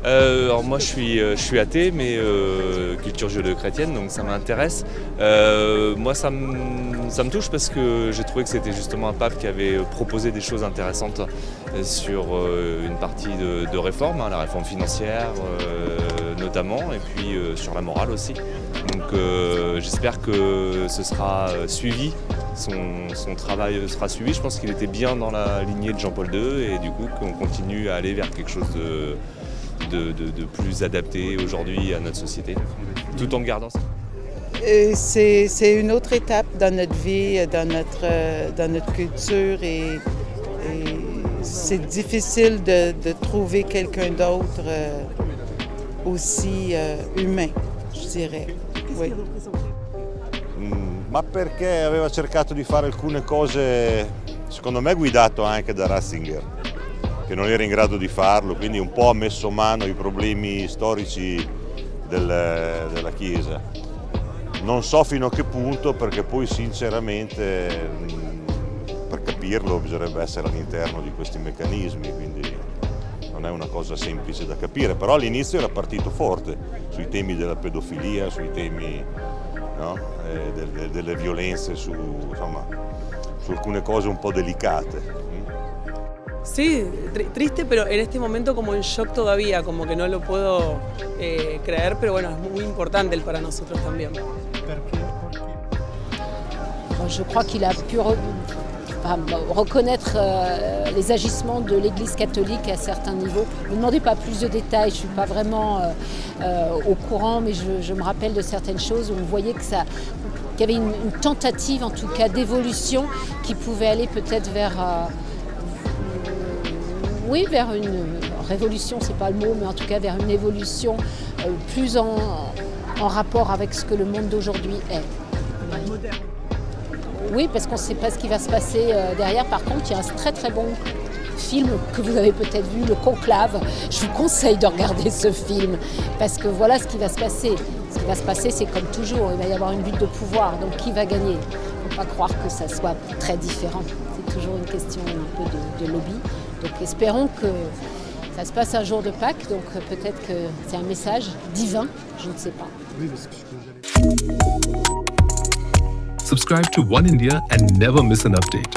Alors moi je suis athée mais culture judéo-chrétienne donc ça m'intéresse. Moi ça me touche parce que j'ai trouvé que c'était justement un pape qui avait proposé des choses intéressantes sur une partie de réforme, la réforme financière notamment et puis sur la morale aussi. Donc j'espère que ce sera suivi. Son travail sera suivi. Je pense qu'il était bien dans la lignée de Jean-Paul II et du coup qu'on continue à aller vers quelque chose de plus adapté aujourd'hui à notre société, tout en gardant ça. C'est une autre étape dans notre vie, dans notre culture et c'est difficile de trouver quelqu'un d'autre aussi humain, je dirais. Oui. Ma perché aveva cercato di fare alcune cose, secondo me guidato anche da Ratzinger, che non era in grado di farlo, quindi un po' ha messo mano ai problemi storici della Chiesa. Non so fino a che punto, perché poi sinceramente per capirlo bisognerebbe essere all'interno di questi meccanismi, quindi non è una cosa semplice da capire, però all'inizio era partito forte sui temi della pedofilia, sui temi delle violenze, su alcune cose un po' delicate. Sí, triste, pero en este momento como en shock todavía, como que no lo puedo creer, pero bueno, es muy importante él para nosotros también. Je crois qu'il a pu reconnaître les agissements de l'Église catholique à certains niveaux. Ne me demandez pas plus de détails, je ne suis pas vraiment au courant, mais je me rappelle de certaines choses où on voyait qu'il y avait une tentative en tout cas d'évolution qui pouvait aller peut-être vers... Oui, vers une révolution, c'est pas le mot, mais en tout cas vers une évolution plus en rapport avec ce que le monde d'aujourd'hui est. Oui, parce qu'on ne sait pas ce qui va se passer derrière. Par contre, il y a un très très bon film que vous avez peut-être vu, Le Conclave. Je vous conseille de regarder ce film, parce que voilà ce qui va se passer. Ce qui va se passer, c'est comme toujours, il va y avoir une lutte de pouvoir, donc qui va gagner? Il ne faut pas croire que ça soit très différent. C'est toujours une question un peu de lobby. Donc espérons que ça se passe un jour de Pâques, donc peut-être que c'est un message divin, je ne sais pas. Subscribe to One India and never miss an update.